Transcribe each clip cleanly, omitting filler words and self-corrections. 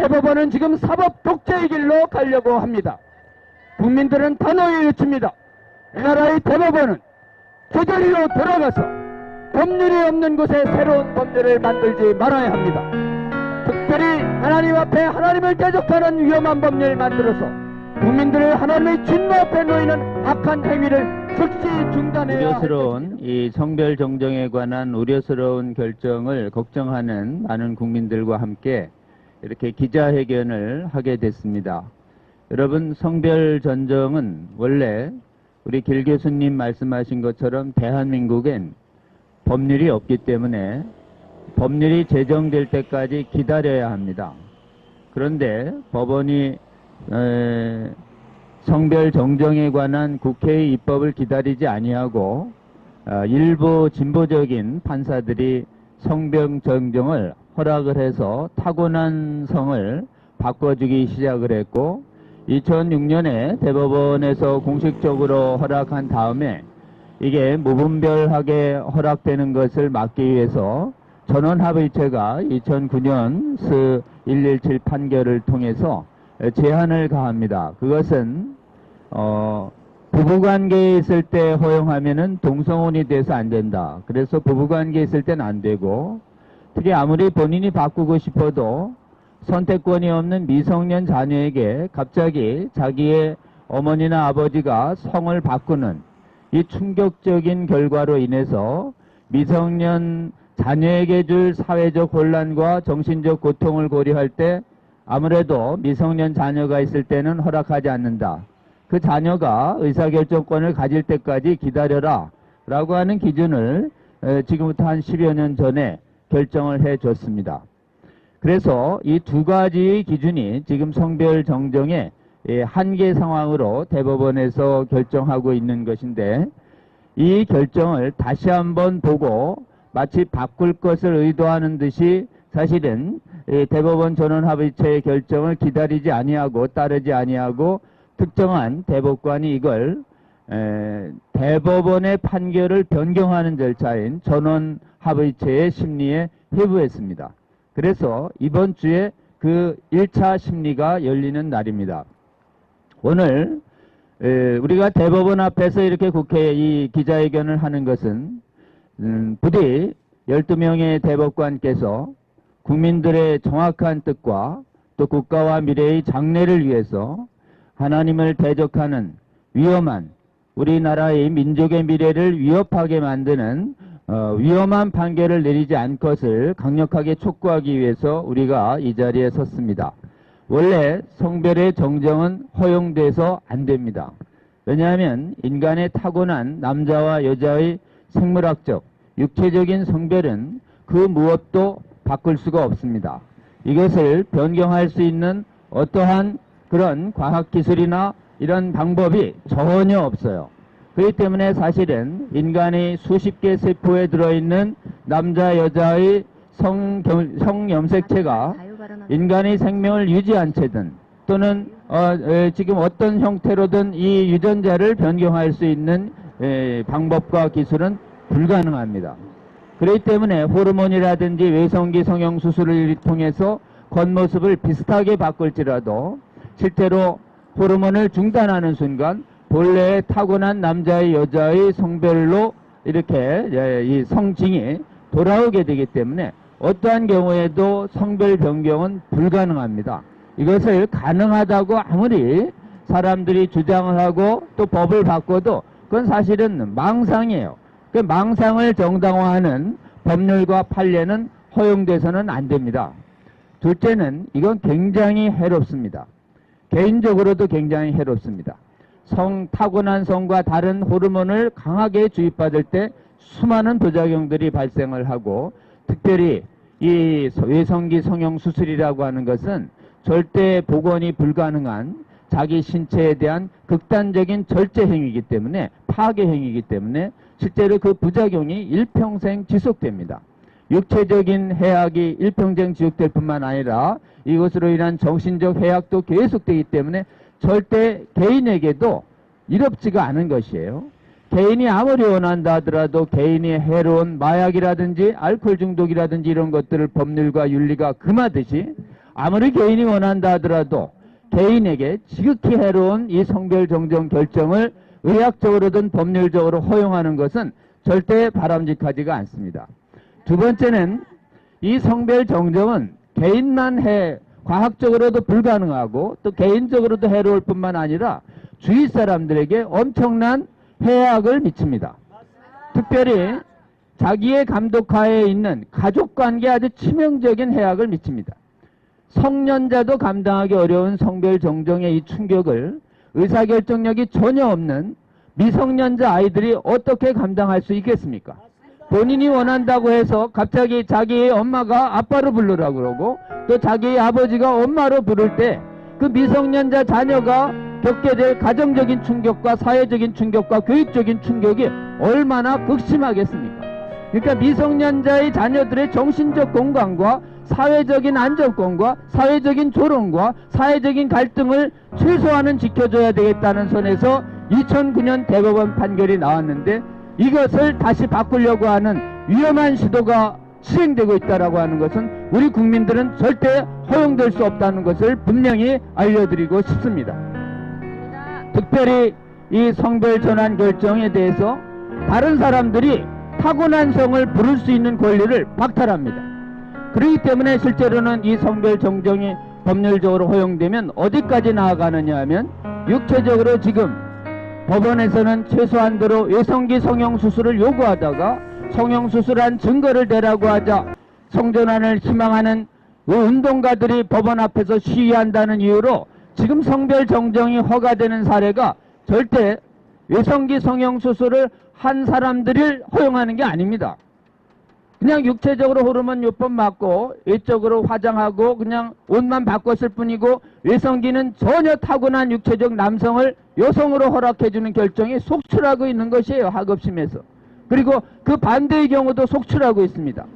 대법원은 지금 사법 독재의 길로 가려고 합니다. 국민들은 단호히 외칩니다. 이 나라의 대법원은 제자리로 돌아가서 법률이 없는 곳에 새로운 법률을 만들지 말아야 합니다. 특별히 하나님 앞에 하나님을 대적하는 위험한 법률을 만들어서 국민들을 하나님의 진노 앞에 놓이는 악한 행위를 즉시 중단해야 우려스러운 이 성별 정정에 관한 우려스러운 결정을 걱정하는 많은 국민들과 함께 이렇게 기자회견을 하게 됐습니다. 여러분, 성별 전정은 원래 우리 길 교수님 말씀하신 것처럼 대한민국엔 법률이 없기 때문에 법률이 제정될 때까지 기다려야 합니다. 그런데 법원이 성별 정정에 관한 국회의 입법을 기다리지 아니하고 일부 진보적인 판사들이 성별 정정을 허락을 해서 타고난 성을 바꿔주기 시작을 했고 2006년에 대법원에서 공식적으로 허락한 다음에 이게 무분별하게 허락되는 것을 막기 위해서 전원합의체가 2009년 스 117 판결을 통해서 제한을 가합니다. 그것은 부부관계에 있을 때 허용하면은 동성혼이 돼서 안 된다. 그래서 부부관계에 있을 때는 안 되고 특히 아무리 본인이 바꾸고 싶어도 선택권이 없는 미성년 자녀에게 갑자기 자기의 어머니나 아버지가 성을 바꾸는 이 충격적인 결과로 인해서 미성년 자녀에게 줄 사회적 혼란과 정신적 고통을 고려할 때 아무래도 미성년 자녀가 있을 때는 허락하지 않는다. 그 자녀가 의사결정권을 가질 때까지 기다려라 라고 하는 기준을 지금부터 한 10여 년 전에 결정을 해줬습니다. 그래서 이 두 가지 기준이 지금 성별 정정의 한계 상황으로 대법원에서 결정하고 있는 것인데 이 결정을 다시 한번 보고 마치 바꿀 것을 의도하는 듯이 사실은 대법원 전원합의체의 결정을 기다리지 아니하고 따르지 아니하고 특정한 대법관이 이걸 대법원의 판결을 변경하는 절차인 전원합의체의 심리에 회부했습니다. 그래서 이번 주에 그 1차 심리가 열리는 날입니다. 오늘 우리가 대법원 앞에서 이렇게 국회에 이 기자회견을 하는 것은 부디 12명의 대법관께서 국민들의 정확한 뜻과 또 국가와 미래의 장래를 위해서 하나님을 대적하는 위험한 우리나라의 민족의 미래를 위협하게 만드는 위험한 판결을 내리지 않것을 강력하게 촉구하기 위해서 우리가 이 자리에 섰습니다. 원래 성별의 정정은 허용돼서 안 됩니다. 왜냐하면 인간의 타고난 남자와 여자의 생물학적, 육체적인 성별은 그 무엇도 바꿀 수가 없습니다. 이것을 변경할 수 있는 어떠한 그런 과학기술이나 이런 방법이 전혀 없어요. 그렇기 때문에 사실은 인간의 수십 개 세포에 들어있는 남자 여자의 성염색체가 인간의 생명을 유지한 채든 또는 지금 어떤 형태로든 이 유전자를 변경할 수 있는 방법과 기술은 불가능합니다. 그렇기 때문에 호르몬이라든지 외성기 성형수술을 통해서 겉모습을 비슷하게 바꿀지라도 실제로 호르몬을 중단하는 순간 본래의 타고난 남자의 여자의 성별로 이렇게 이 성징이 돌아오게 되기 때문에 어떠한 경우에도 성별 변경은 불가능합니다. 이것을 가능하다고 아무리 사람들이 주장을 하고 또 법을 바꿔도 그건 사실은 망상이에요. 그 망상을 정당화하는 법률과 판례는 허용돼서는 안 됩니다. 둘째는 이건 굉장히 해롭습니다. 개인적으로도 굉장히 해롭습니다. 타고난 성과 다른 호르몬을 강하게 주입받을 때 수많은 부작용들이 발생을 하고 특별히 이 외성기 성형 수술이라고 하는 것은 절대 복원이 불가능한 자기 신체에 대한 극단적인 절제 행위이기 때문에 파괴 행위이기 때문에 실제로 그 부작용이 일평생 지속됩니다. 육체적인 해악이 일평생 지속될 뿐만 아니라 이것으로 인한 정신적 해악도 계속되기 때문에 절대 개인에게도 이롭지가 않은 것이에요. 개인이 아무리 원한다 하더라도 개인이 해로운 마약이라든지 알코올 중독이라든지 이런 것들을 법률과 윤리가 금하듯이 아무리 개인이 원한다 하더라도 개인에게 지극히 해로운 이 성별 정정 결정을 의학적으로든 법률적으로 허용하는 것은 절대 바람직하지가 않습니다. 두 번째는 이 성별 정정은 개인만 과학적으로도 불가능하고 또 개인적으로도 해로울 뿐만 아니라 주위 사람들에게 엄청난 해악을 미칩니다. 특별히 자기의 감독하에 있는 가족관계에 아주 치명적인 해악을 미칩니다. 성년자도 감당하기 어려운 성별 정정의 이 충격을 의사결정력이 전혀 없는 미성년자 아이들이 어떻게 감당할 수 있겠습니까? 본인이 원한다고 해서 갑자기 자기의 엄마가 아빠로 부르라고 그러고 또 자기의 아버지가 엄마로 부를 때 그 미성년자 자녀가 겪게 될 가정적인 충격과 사회적인 충격과 교육적인 충격이 얼마나 극심하겠습니까? 그러니까 미성년자의 자녀들의 정신적 건강과 사회적인 안정권과 사회적인 조롱과 사회적인 갈등을 최소한은 지켜줘야 되겠다는 선에서 2009년 대법원 판결이 나왔는데 이것을 다시 바꾸려고 하는 위험한 시도가 시행되고 있다라고 하는 것은 우리 국민들은 절대 허용될 수 없다는 것을 분명히 알려드리고 싶습니다. 특별히 이 성별 전환 결정에 대해서 다른 사람들이 타고난 성을 부를 수 있는 권리를 박탈합니다. 그렇기 때문에 실제로는 이 성별 정정이 법률적으로 허용되면 어디까지 나아가느냐 하면 육체적으로 지금 법원에서는 최소한도로 외성기 성형수술을 요구하다가 성형수술한 증거를 대라고 하자 성전환을 희망하는 운동가들이 법원 앞에서 시위한다는 이유로 지금 성별 정정이 허가되는 사례가 절대 외성기 성형수술을 한 사람들을 허용하는 게 아닙니다. 그냥 육체적으로 호르몬 요법 맞고 외적으로 화장하고 그냥 옷만 바꿨을 뿐이고 외성기는 전혀 타고난 육체적 남성을 여성으로 허락해주는 결정이 속출하고 있는 것이에요. 학업심에서. 그리고 그 반대의 경우도 속출하고 있습니다.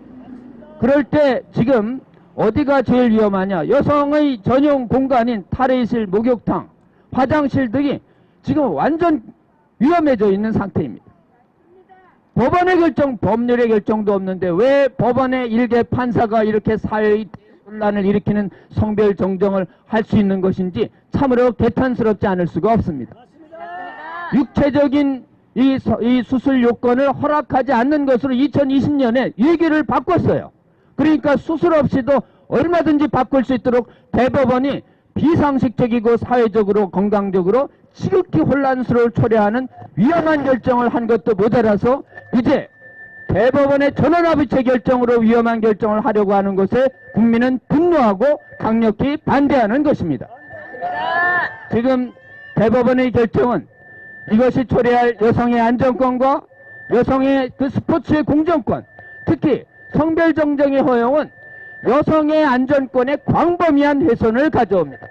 그럴 때 지금 어디가 제일 위험하냐? 여성의 전용 공간인 탈의실, 목욕탕, 화장실 등이 지금 완전 위험해져 있는 상태입니다. 법원의 결정, 법률의 결정도 없는데 왜 법원의 일개 판사가 이렇게 사회의 혼란을 일으키는 성별 정정을 할 수 있는 것인지 참으로 개탄스럽지 않을 수가 없습니다. 육체적인 이 수술 요건을 허락하지 않는 것으로 2020년에 얘기를 바꿨어요. 그러니까 수술 없이도 얼마든지 바꿀 수 있도록 대법원이 비상식적이고 사회적으로 건강적으로 지극히 혼란스러울 초래하는 위험한 결정을 한 것도 모자라서 이제 대법원의 전원합의체 결정으로 위험한 결정을 하려고 하는 것에 국민은 분노하고 강력히 반대하는 것입니다. 지금 대법원의 결정은 이것이 초래할 여성의 안전권과 여성의 그 스포츠의 공정권, 특히 성별 정정의 허용은 여성의 안전권에 광범위한 훼손을 가져옵니다.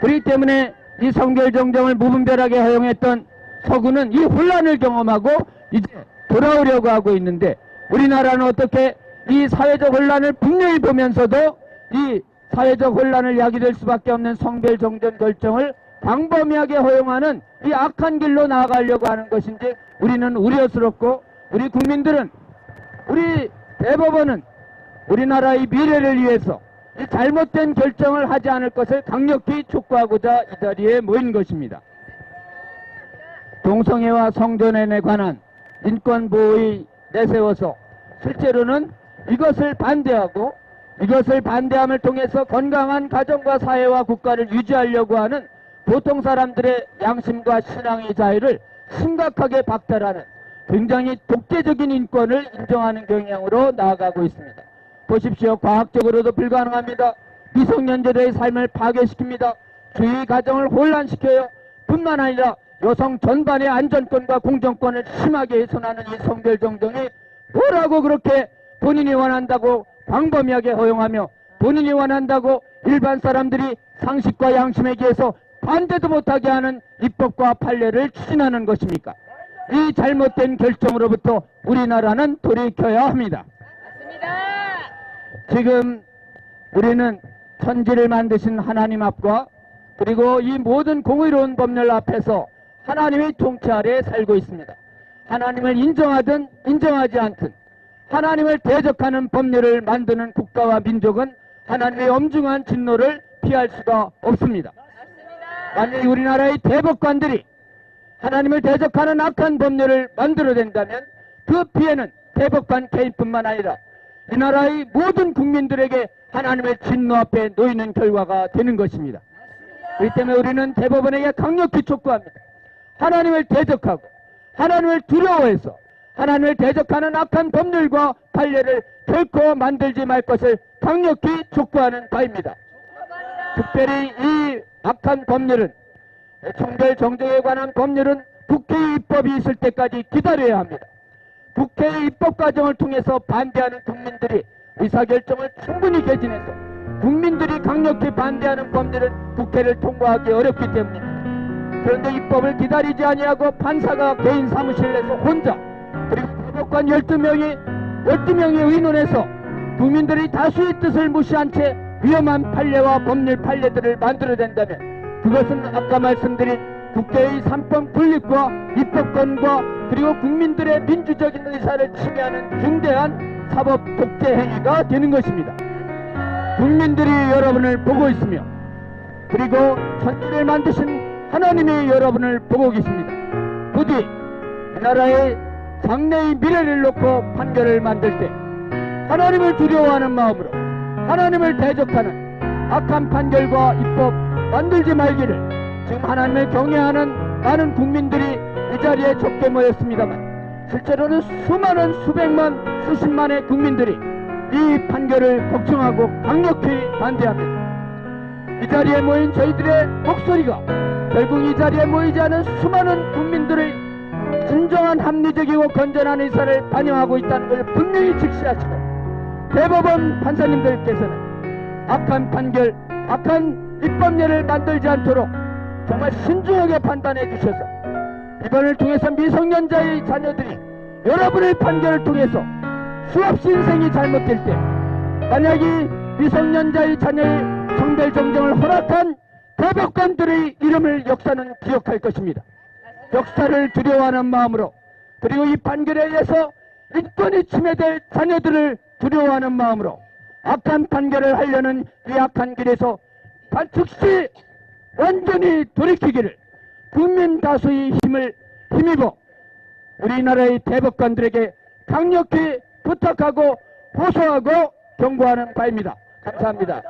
그렇기 때문에 이 성별 정정을 무분별하게 허용했던 서구는 이 혼란을 경험하고 이제 돌아오려고 하고 있는데 우리나라는 어떻게 이 사회적 혼란을 분명히 보면서도 이 사회적 혼란을 야기될 수밖에 없는 성별 정정 결정을 광범위하게 허용하는 이 악한 길로 나아가려고 하는 것인지 우리는 우려스럽고 우리 국민들은 우리 대법원은 우리나라의 미래를 위해서 이 잘못된 결정을 하지 않을 것을 강력히 촉구하고자 이 자리에 모인 것입니다. 동성애와 성전환에 관한 인권보호의 내세워서 실제로는 이것을 반대하고 이것을 반대함을 통해서 건강한 가정과 사회와 국가를 유지하려고 하는 보통 사람들의 양심과 신앙의 자유를 심각하게 박탈하는 굉장히 독재적인 인권을 인정하는 경향으로 나아가고 있습니다. 보십시오. 과학적으로도 불가능합니다. 미성년자들의 삶을 파괴시킵니다. 주위 가정을 혼란시켜요. 뿐만 아니라 여성 전반의 안전권과 공정권을 심하게 훼손하는 이 성별 정정이 뭐라고 그렇게 본인이 원한다고 광범위하게 허용하며 본인이 원한다고 일반 사람들이 상식과 양심에 기해서 반대도 못하게 하는 입법과 판례를 추진하는 것입니까? 이 잘못된 결정으로부터 우리나라는 돌이켜야 합니다. 지금 우리는 천지를 만드신 하나님 앞과 그리고 이 모든 공의로운 법률 앞에서 하나님의 통치 아래에 살고 있습니다. 하나님을 인정하든 인정하지 않든 하나님을 대적하는 법률을 만드는 국가와 민족은 하나님의 엄중한 진노를 피할 수가 없습니다. 만약 우리나라의 대법관들이 하나님을 대적하는 악한 법률을 만들어낸다면 그 피해는 대법관 개인뿐만 아니라 이 나라의 모든 국민들에게 하나님의 진노 앞에 놓이는 결과가 되는 것입니다. 그렇기 때문에 우리는 대법원에게 강력히 촉구합니다. 하나님을 대적하고 하나님을 두려워해서 하나님을 대적하는 악한 법률과 판례를 결코 만들지 말 것을 강력히 촉구하는 바입니다. 특별히 이 악한 법률은 총별 정쟁에 관한 법률은 국회의 입법이 있을 때까지 기다려야 합니다. 국회의 입법 과정을 통해서 반대하는 국민들이 의사결정을 충분히 개진해서 국민들이 강력히 반대하는 법률은 국회를 통과하기 어렵기 때문입니다. 그런데 입법을 기다리지 아니하고 판사가 개인 사무실 내서 혼자 그리고 대법관 12명이 의논해서 국민들이 다수의 뜻을 무시한 채 위험한 판례와 법률 판례들을 만들어낸다면 그것은 아까 말씀드린 국회의 3법 분립과 입법권과 그리고 국민들의 민주적인 의사를 침해하는 중대한 사법 독재 행위가 되는 것입니다. 국민들이 여러분을 보고 있으며 그리고 천지를 만드신 하나님이 여러분을 보고 계십니다. 부디 이 나라의 장래의 미래를 놓고 판결을 만들 때 하나님을 두려워하는 마음으로 하나님을 대적하는 악한 판결과 입법 만들지 말기를 지금 하나님을 경외하는 많은 국민들이 이 자리에 적게 모였습니다만 실제로는 수많은 수백만 수십만의 국민들이 이 판결을 걱정하고 강력히 반대합니다. 이 자리에 모인 저희들의 목소리가 결국 이 자리에 모이지 않은 수많은 국민들의 진정한 합리적이고 건전한 의사를 반영하고 있다는 걸 분명히 직시하시고 대법원 판사님들께서는 악한 판결, 악한 입법례를 만들지 않도록 정말 신중하게 판단해 주셔서 이번을 통해서 미성년자의 자녀들이 여러분의 판결을 통해서 수없이 인생이 잘못될 때 만약 이 미성년자의 자녀의 성별 정정을 허락한 대법관들의 이름을 역사는 기억할 것입니다. 역사를 두려워하는 마음으로 그리고 이 판결에 의해서 인권이 침해될 자녀들을 두려워하는 마음으로 악한 판결을 하려는 이 악한 길에서 즉시 완전히 돌이키기를 국민 다수의 힘을 힘입어 우리나라의 대법관들에게 강력히 부탁하고 호소하고 경고하는 바입니다. 감사합니다.